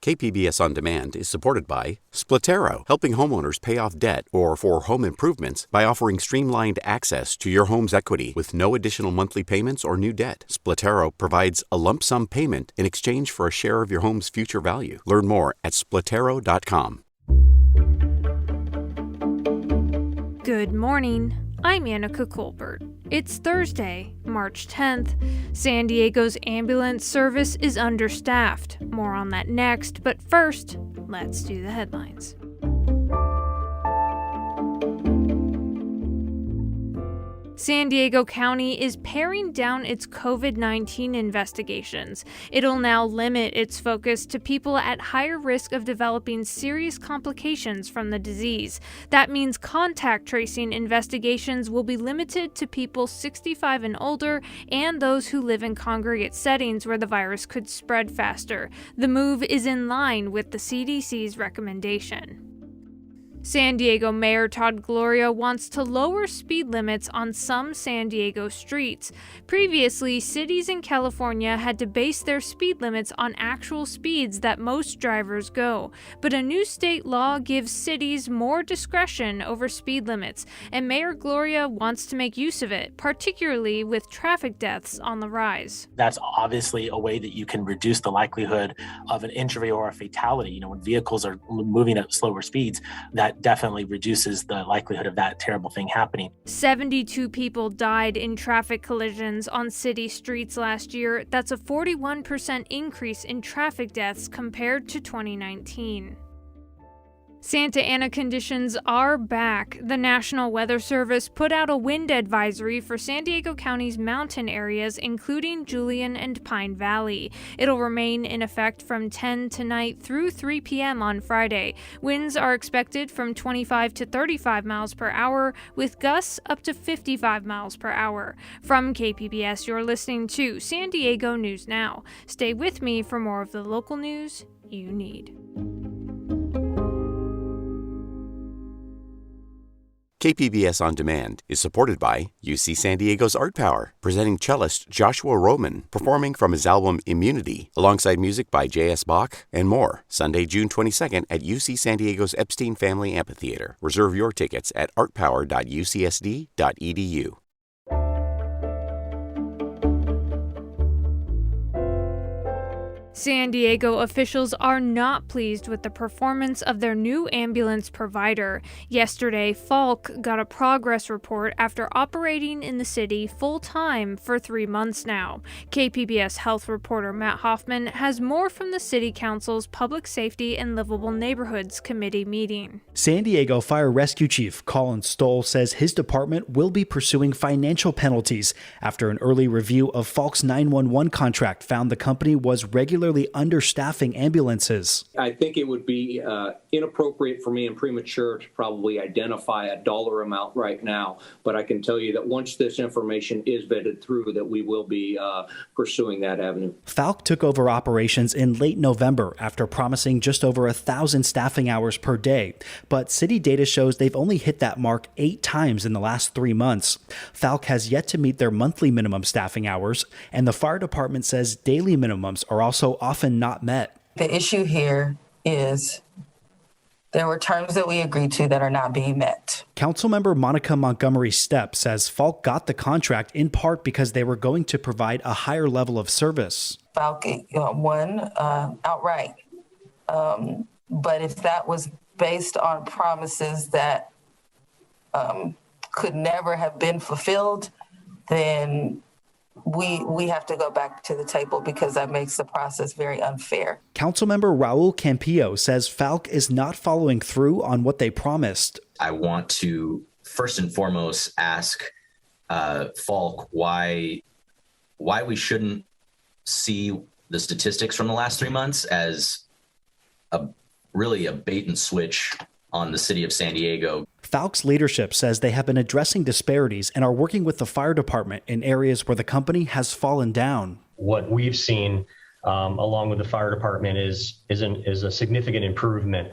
KPBS On Demand is supported by Splatero, helping homeowners pay off debt or for home improvements by offering streamlined access to your home's equity with no additional monthly payments or new debt. Splatero provides a lump sum payment in exchange for a share of your home's future value. Learn more at splatero.com. Good morning. I'm Annika Colbert. It's Thursday, March 10th. San Diego's ambulance service is understaffed. More on that next, but first, let's do the headlines. San Diego County is paring down its COVID-19 investigations. It'll now limit its focus to people at higher risk of developing serious complications from the disease. That means contact tracing investigations will be limited to people 65 and older and those who live in congregate settings where the virus could spread faster. The move is in line with the CDC's recommendation. San Diego Mayor Todd Gloria wants to lower speed limits on some San Diego streets. Previously, cities in California had to base their speed limits on actual speeds that most drivers go. But a new state law gives cities more discretion over speed limits, and Mayor Gloria wants to make use of it, particularly with traffic deaths on the rise. That's obviously a way that you can reduce the likelihood of an injury or a fatality. When vehicles are moving at slower speeds, that definitely reduces the likelihood of that terrible thing happening. 72 people died in traffic collisions on city streets last year. That's a 41% increase in traffic deaths compared to 2019. Santa Ana conditions are back. The National Weather Service put out a wind advisory for San Diego County's mountain areas, including Julian and Pine Valley. It'll remain in effect from 10 tonight through 3 p.m. on Friday. Winds are expected from 25 to 35 miles per hour, with gusts up to 55 miles per hour. From KPBS, you're listening to San Diego News Now. Stay with me for more of the local news you need. KPBS On Demand is supported by UC San Diego's Art Power, presenting cellist Joshua Roman, performing from his album Immunity, alongside music by J.S. Bach and more. Sunday, June 22nd at UC San Diego's Epstein Family Amphitheater. Reserve your tickets at artpower.ucsd.edu. San Diego officials are not pleased with the performance of their new ambulance provider. Yesterday, Falck got a progress report after operating in the city full-time for 3 months now. KPBS health reporter Matt Hoffman has more from the City Council's Public Safety and Livable Neighborhoods Committee meeting. San Diego Fire Rescue Chief Colin Stoll says his department will be pursuing financial penalties after an early review of Falck's 911 contract found the company was regularly understaffing ambulances. I think it would be inappropriate for me and premature to probably identify a dollar amount right now, but I can tell you that once this information is vetted through, that we will be pursuing that avenue. Falck took over operations in late November after promising just over 1,000 staffing hours per day, but city data shows they've only hit that mark 8 times in the last 3 months. Falck has yet to meet their monthly minimum staffing hours, and the fire department says daily minimums are also often not met. The issue here is there were terms that we agreed to that are not being met. Councilmember Monica Montgomery Stepp says Falck got the contract in part because they were going to provide a higher level of service. Falck won outright. But if that was based on promises that could never have been fulfilled, then we have to go back to the table because that makes the process very unfair. Councilmember Raul Campillo says Falck is not following through on what they promised. I want to first and foremost ask Falck why we shouldn't see the statistics from the last 3 months as really a bait and switch on the city of San Diego. Falck's leadership says they have been addressing disparities and are working with the fire department in areas where the company has fallen down. What we've seen along with the fire department is a significant improvement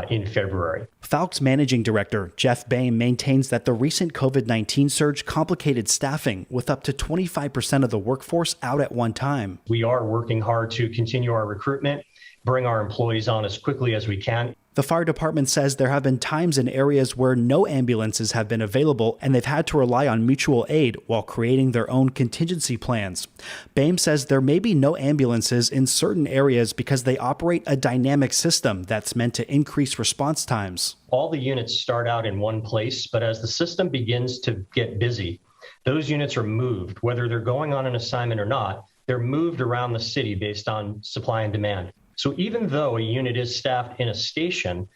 in February. Falck's managing director, Jeff Bain, maintains that the recent COVID-19 surge complicated staffing with up to 25% of the workforce out at one time. We are working hard to continue our recruitment bring our employees on as quickly as we can. The fire department says there have been times in areas where no ambulances have been available and they've had to rely on mutual aid while creating their own contingency plans. BAME says there may be no ambulances in certain areas because they operate a dynamic system that's meant to increase response times. All the units start out in one place, but as the system begins to get busy, those units are moved, whether they're going on an assignment or not. They're moved around the city based on supply and demand. So even though a unit is staffed in a station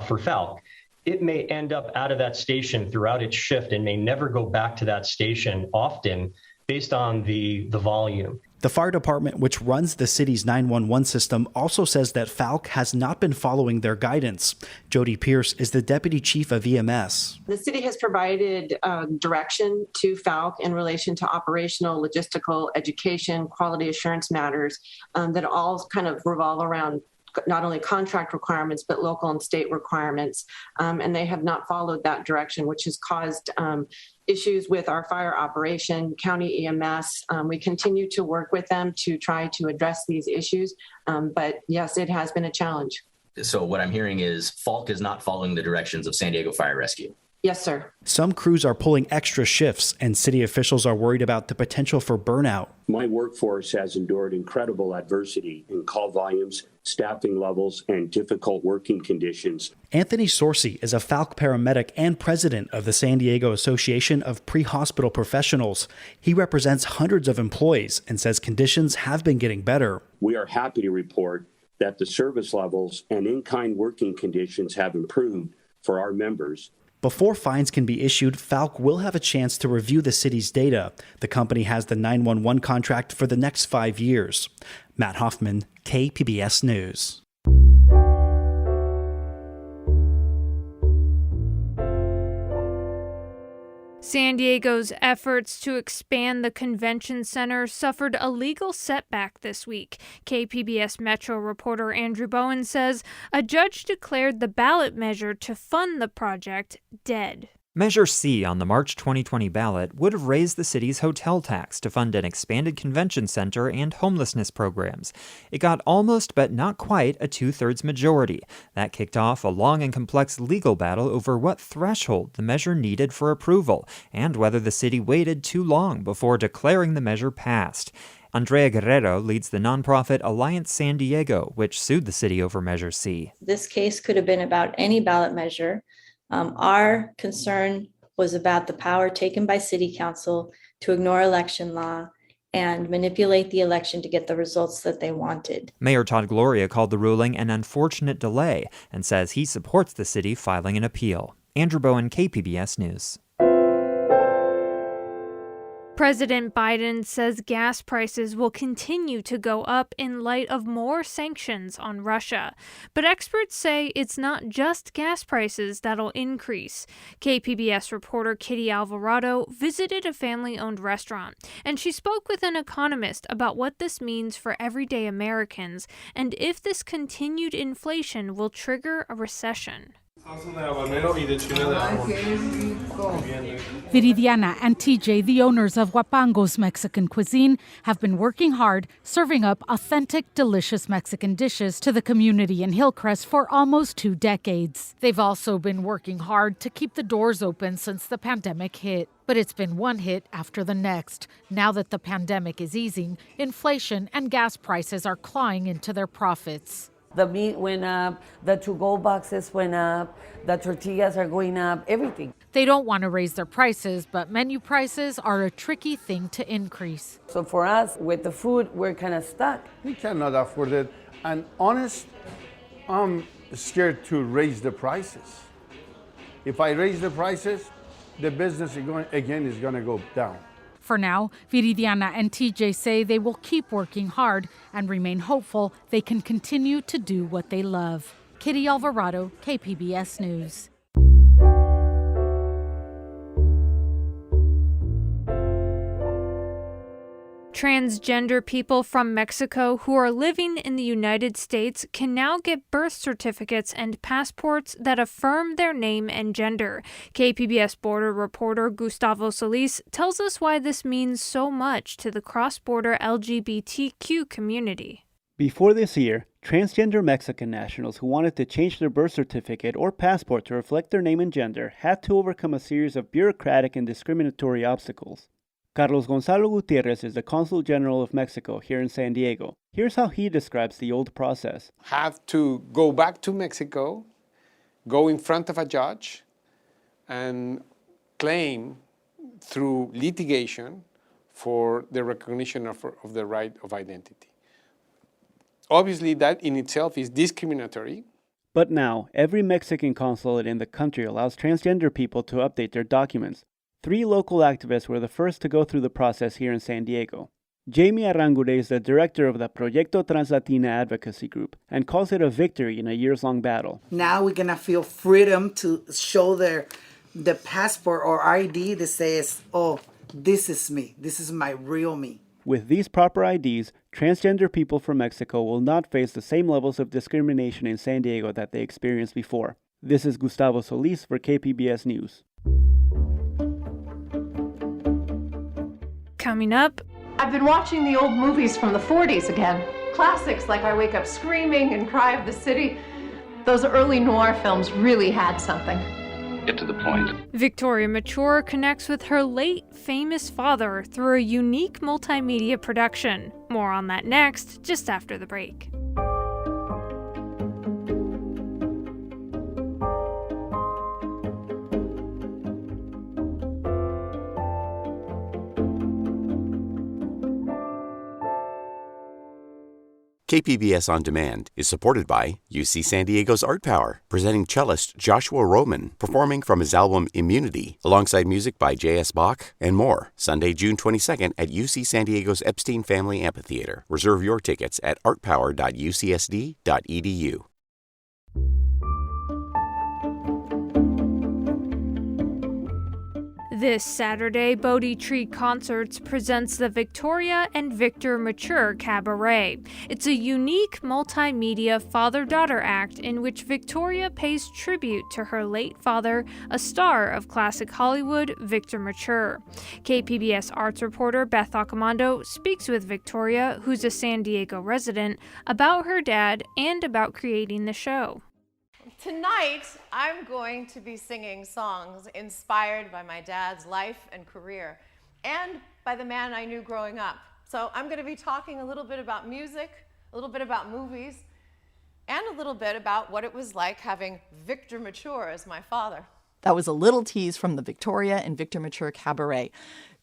for Falck, it may end up out of that station throughout its shift and may never go back to that station often based on the volume. The fire department, which runs the city's 911 system, also says that Falck has not been following their guidance. Jody Pierce is the deputy chief of EMS. The city has provided direction to Falck in relation to operational, logistical, education, quality assurance matters that all kind of revolve around not only contract requirements, but local and state requirements. And they have not followed that direction, which has caused issues with our fire operation, county EMS. We continue to work with them to try to address these issues. But yes, it has been a challenge. So what I'm hearing is Falck is not following the directions of San Diego Fire Rescue. Yes, sir. Some crews are pulling extra shifts, and city officials are worried about the potential for burnout. My workforce has endured incredible adversity in call volumes, staffing levels, and difficult working conditions. Anthony Sorcy is a Falck paramedic and president of the San Diego Association of Pre-Hospital Professionals. He represents hundreds of employees and says conditions have been getting better. We are happy to report that the service levels and in-kind working conditions have improved for our members. Before fines can be issued, Falck will have a chance to review the city's data. The company has the 911 contract for the next 5 years. Matt Hoffman, KPBS News. San Diego's efforts to expand the convention center suffered a legal setback this week. KPBS Metro reporter Andrew Bowen says a judge declared the ballot measure to fund the project dead. Measure C on the March 2020 ballot would have raised the city's hotel tax to fund an expanded convention center and homelessness programs. It got almost but not quite a two-thirds majority. That kicked off a long and complex legal battle over what threshold the measure needed for approval and whether the city waited too long before declaring the measure passed. Andrea Guerrero leads the nonprofit Alliance San Diego, which sued the city over Measure C. This case could have been about any ballot measure. Our concern was about the power taken by City Council to ignore election law and manipulate the election to get the results that they wanted. Mayor Todd Gloria called the ruling an unfortunate delay and says he supports the city filing an appeal. Andrew Bowen, KPBS News. President Biden says gas prices will continue to go up in light of more sanctions on Russia. But experts say it's not just gas prices that'll increase. KPBS reporter Kitty Alvarado visited a family-owned restaurant, and she spoke with an economist about what this means for everyday Americans and if this continued inflation will trigger a recession. Viridiana and TJ, the owners of Huapango's Mexican cuisine, have been working hard, serving up authentic, delicious Mexican dishes to the community in Hillcrest for almost 2 decades. They've also been working hard to keep the doors open since the pandemic hit. But it's been one hit after the next. Now that the pandemic is easing, inflation and gas prices are clawing into their profits. The meat went up, the to-go boxes went up, the tortillas are going up, everything. They don't want to raise their prices, but menu prices are a tricky thing to increase. So for us, with the food, we're kind of stuck. We cannot afford it. And honest, I'm scared to raise the prices. If I raise the prices, the business is going to go down. For now, Viridiana and TJ say they will keep working hard and remain hopeful they can continue to do what they love. Kitty Alvarado, KPBS News. Transgender people from Mexico who are living in the United States can now get birth certificates and passports that affirm their name and gender. KPBS border reporter Gustavo Solis tells us why this means so much to the cross-border LGBTQ community. Before this year, transgender Mexican nationals who wanted to change their birth certificate or passport to reflect their name and gender had to overcome a series of bureaucratic and discriminatory obstacles. Carlos Gonzalo Gutierrez is the Consul General of Mexico here in San Diego. Here's how he describes the old process. Have to go back to Mexico, go in front of a judge, and claim through litigation for the recognition of the right of identity. Obviously, that in itself is discriminatory. But now, every Mexican consulate in the country allows transgender people to update their documents. 3 local activists were the first to go through the process here in San Diego. Jamie Arangure is the director of the Proyecto Translatina advocacy group and calls it a victory in a years-long battle. Now we're going to feel freedom to show the passport or ID that says, oh, this is me. This is my real me. With these proper IDs, transgender people from Mexico will not face the same levels of discrimination in San Diego that they experienced before. This is Gustavo Solis for KPBS News. Coming up, I've been watching the old movies from the 40s again. Classics like I Wake Up Screaming and Cry of the City. Those early noir films really had something. Get to the point. Victoria Mature connects with her late famous father through a unique multimedia production. More on that next, just after the break. KPBS On Demand is supported by UC San Diego's Art Power, presenting cellist Joshua Roman, performing from his album Immunity, alongside music by J.S. Bach and more. Sunday, June 22nd at UC San Diego's Epstein Family Amphitheater. Reserve your tickets at artpower.ucsd.edu. This Saturday, Bodhi Tree Concerts presents the Victoria and Victor Mature Cabaret. It's a unique multimedia father-daughter act in which Victoria pays tribute to her late father, a star of classic Hollywood, Victor Mature. KPBS arts reporter Beth Accomando speaks with Victoria, who's a San Diego resident, about her dad and about creating the show. Tonight, I'm going to be singing songs inspired by my dad's life and career and by the man I knew growing up. So I'm going to be talking a little bit about music, a little bit about movies, and a little bit about what it was like having Victor Mature as my father. That was a little tease from the Victoria and Victor Mature Cabaret.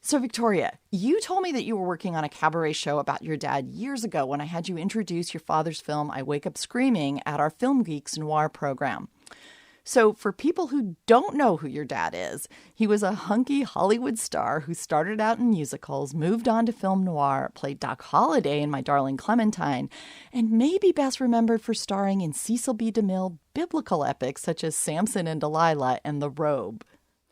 So Victoria, you told me that you were working on a cabaret show about your dad years ago when I had you introduce your father's film, I Wake Up Screaming, at our Film Geeks Noir program. So for people who don't know who your dad is, he was a hunky Hollywood star who started out in musicals, moved on to film noir, played Doc Holliday in My Darling Clementine, and may be best remembered for starring in Cecil B. DeMille biblical epics such as Samson and Delilah and The Robe.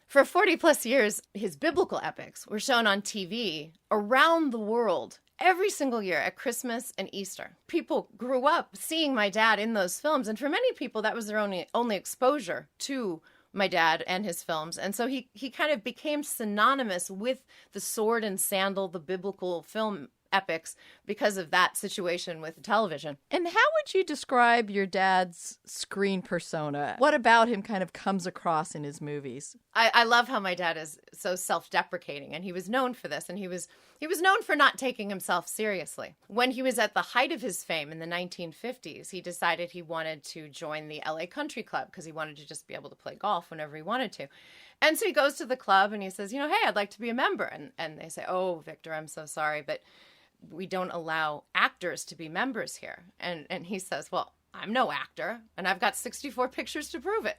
For 40 plus years, his biblical epics were shown on TV around the world every single year at Christmas and Easter. People grew up seeing my dad in those films, and for many people, that was their only exposure to my dad and his films. And so he kind of became synonymous with the sword and sandal, the biblical film epics, because of that situation with television. And how would you describe your dad's screen persona? What about him kind of comes across in his movies? I love how my dad is so self-deprecating, and he was known for this, and he was known for not taking himself seriously. When he was at the height of his fame in the 1950s, he decided he wanted to join the LA Country Club because he wanted to just be able to play golf whenever he wanted to. And so he goes to the club and he says, hey, I'd like to be a member. And they say, oh, Victor, I'm so sorry, but we don't allow actors to be members here. And he says, well, I'm no actor, and I've got 64 pictures to prove it.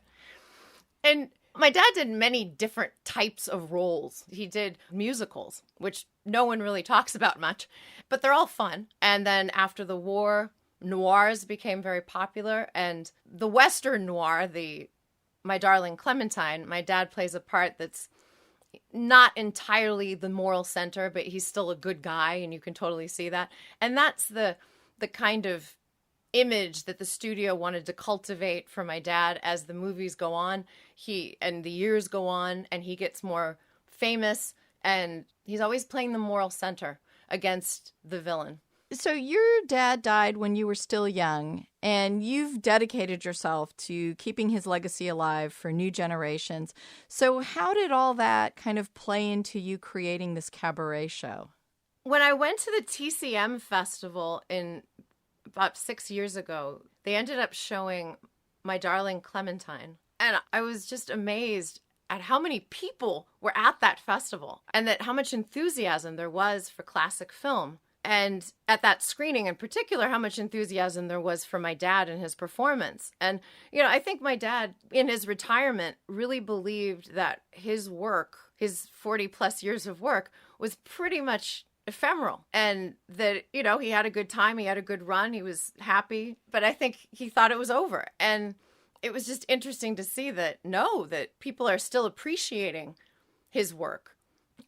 And my dad did many different types of roles. He did musicals, which no one really talks about much, but they're all fun. And then after the war, noirs became very popular. And the Western noir, My Darling Clementine, my dad plays a part that's not entirely the moral center, but he's still a good guy, and you can totally see that. And that's the kind of image that the studio wanted to cultivate for my dad as the movies go on, and the years go on, and he gets more famous, and he's always playing the moral center against the villain. So your dad died when you were still young, and you've dedicated yourself to keeping his legacy alive for new generations. So how did all that kind of play into you creating this cabaret show? When I went to the TCM festival in about 6 years ago, they ended up showing My Darling Clementine. And I was just amazed at how many people were at that festival and that how much enthusiasm there was for classic film. And at that screening in particular, how much enthusiasm there was for my dad and his performance. And, I think my dad, in his retirement, really believed that his work, his 40 plus years of work, was pretty much ephemeral. And that, he had a good time, he had a good run, he was happy. But I think he thought it was over. And it was just interesting to see that people are still appreciating his work.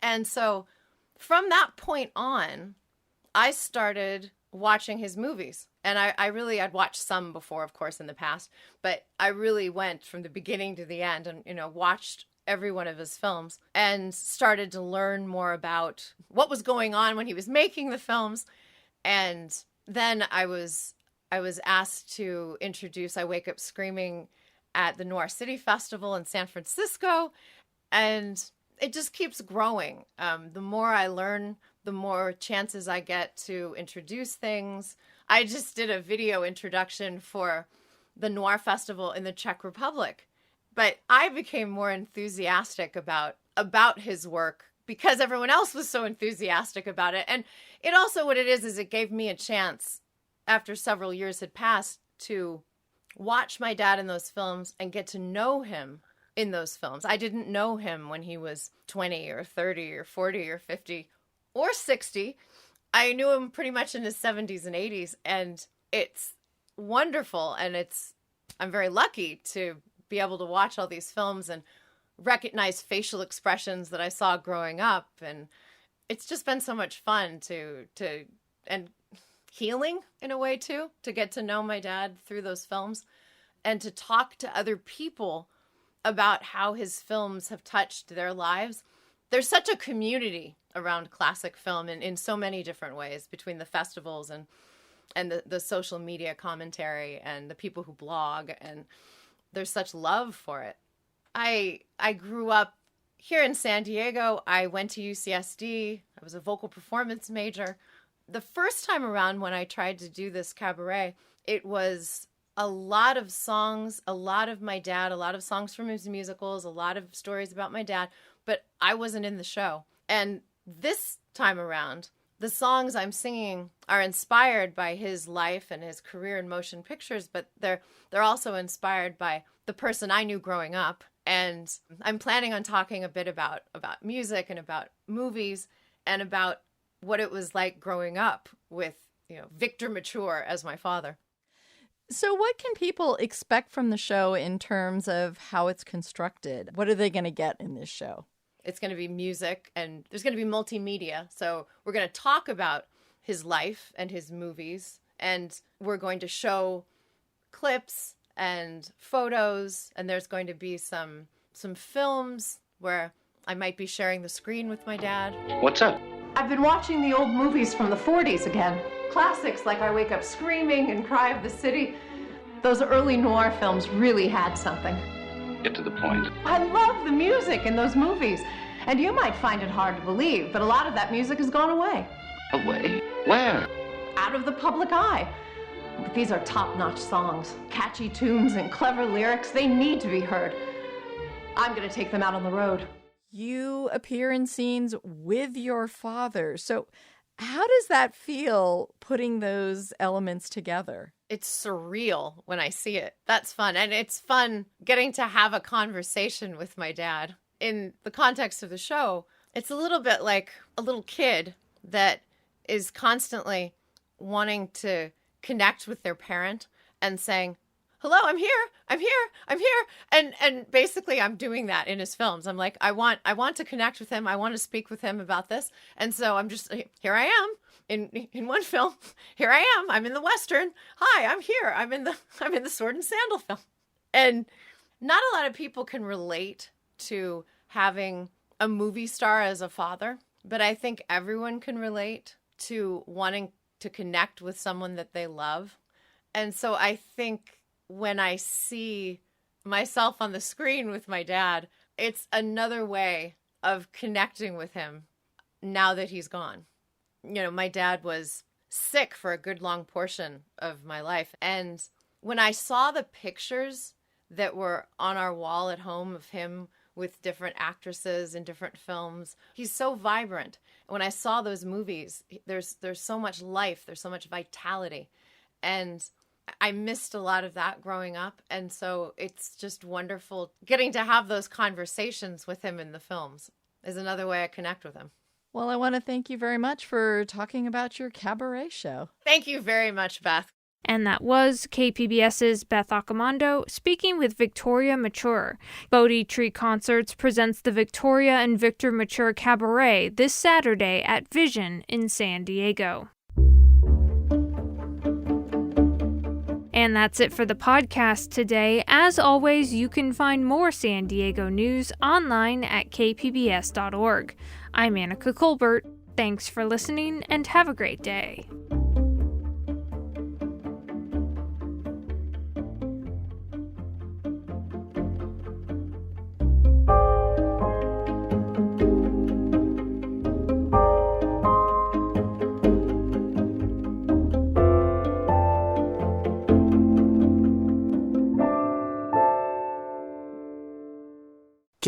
And so from that point on, I started watching his movies. And I'd watched some before, of course, in the past, but I really went from the beginning to the end and, watched every one of his films and started to learn more about what was going on when he was making the films. And then I was asked to introduce I Wake Up Screaming at the Noir City Festival in San Francisco. And it just keeps growing. The more I learn, the more chances I get to introduce things. I just did a video introduction for the Noir Festival in the Czech Republic. But I became more enthusiastic about his work because everyone else was so enthusiastic about it. And it also, what it is it gave me a chance, after several years had passed, to watch my dad in those films and get to know him in those films. I didn't know him when he was 20 or 30 or 40 or 50 or 60. I knew him pretty much in his 70s and 80s, and it's wonderful. And I'm very lucky to be able to watch all these films and recognize facial expressions that I saw growing up. And it's just been so much fun and healing in a way too, to get to know my dad through those films and to talk to other people about how his films have touched their lives. There's such a community around classic film in so many different ways, between the festivals and the social media commentary and the people who blog, and there's such love for it. I grew up here in San Diego. I went to UCSD. I was a vocal performance major. The first time around when I tried to do this cabaret, it was a lot of songs, a lot of my dad, a lot of songs from his musicals, a lot of stories about my dad, but I wasn't in the show. And this time around, the songs I'm singing are inspired by his life and his career in motion pictures, but they're also inspired by the person I knew growing up. And I'm planning on talking a bit about music and about movies and about what it was like growing up with, Victor Mature as my father. So what can people expect from the show in terms of how it's constructed? What are they going to get in this show? It's going to be music, and there's going to be multimedia. So we're going to talk about his life and his movies, and we're going to show clips and photos, and there's going to be some films where I might be sharing the screen with my dad. What's up? I've been watching the old movies from the 40s again. Classics like I Wake Up Screaming and Cry of the City. Those early noir films really had something. Get to the point. I love the music in those movies. And you might find it hard to believe, but a lot of that music has gone away. Away? Where? Out of the public eye. But these are top-notch songs. Catchy tunes and clever lyrics. They need to be heard. I'm going to take them out on the road. You appear in scenes with your father. So how does that feel, putting those elements together? It's surreal when I see it. That's fun. And it's fun getting to have a conversation with my dad. In the context of the show, it's a little bit like a little kid that is constantly wanting to connect with their parent and saying, hello, I'm here. And basically I'm doing that in his films. I'm like, I want to connect with him. I want to speak with him about this. And so I'm just, here I am in one film. Here I am. I'm in the Western. Hi, I'm here. I'm in the Sword and Sandal film. And not a lot of people can relate to having a movie star as a father, but I think everyone can relate to wanting to connect with someone that they love. And so I think when I see myself on the screen with my dad, it's another way of connecting with him now that he's gone. You know, my dad was sick for a good long portion of my life. And when I saw the pictures that were on our wall at home of him with different actresses in different films, he's so vibrant. And when I saw those movies, there's so much life, there's so much vitality. And I missed a lot of that growing up. And so it's just wonderful getting to have those conversations with him in the films is another way I connect with him. Well, I want to thank you very much for talking about your cabaret show. Thank you very much, Beth. And that was KPBS's Beth Accomando speaking with Victoria Mature. Bodhi Tree Concerts presents the Victoria and Victor Mature Cabaret this Saturday at Vision in San Diego. And that's it for the podcast today. As always, you can find more San Diego news online at kpbs.org. I'm Annika Colbert. Thanks for listening and have a great day.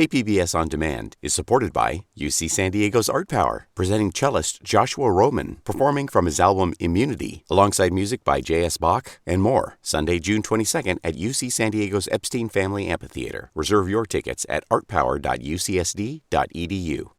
KPBS On Demand is supported by UC San Diego's Art Power, presenting cellist Joshua Roman, performing from his album Immunity, alongside music by J.S. Bach and more, Sunday, June 22nd at UC San Diego's Epstein Family Amphitheater. Reserve your tickets at artpower.ucsd.edu.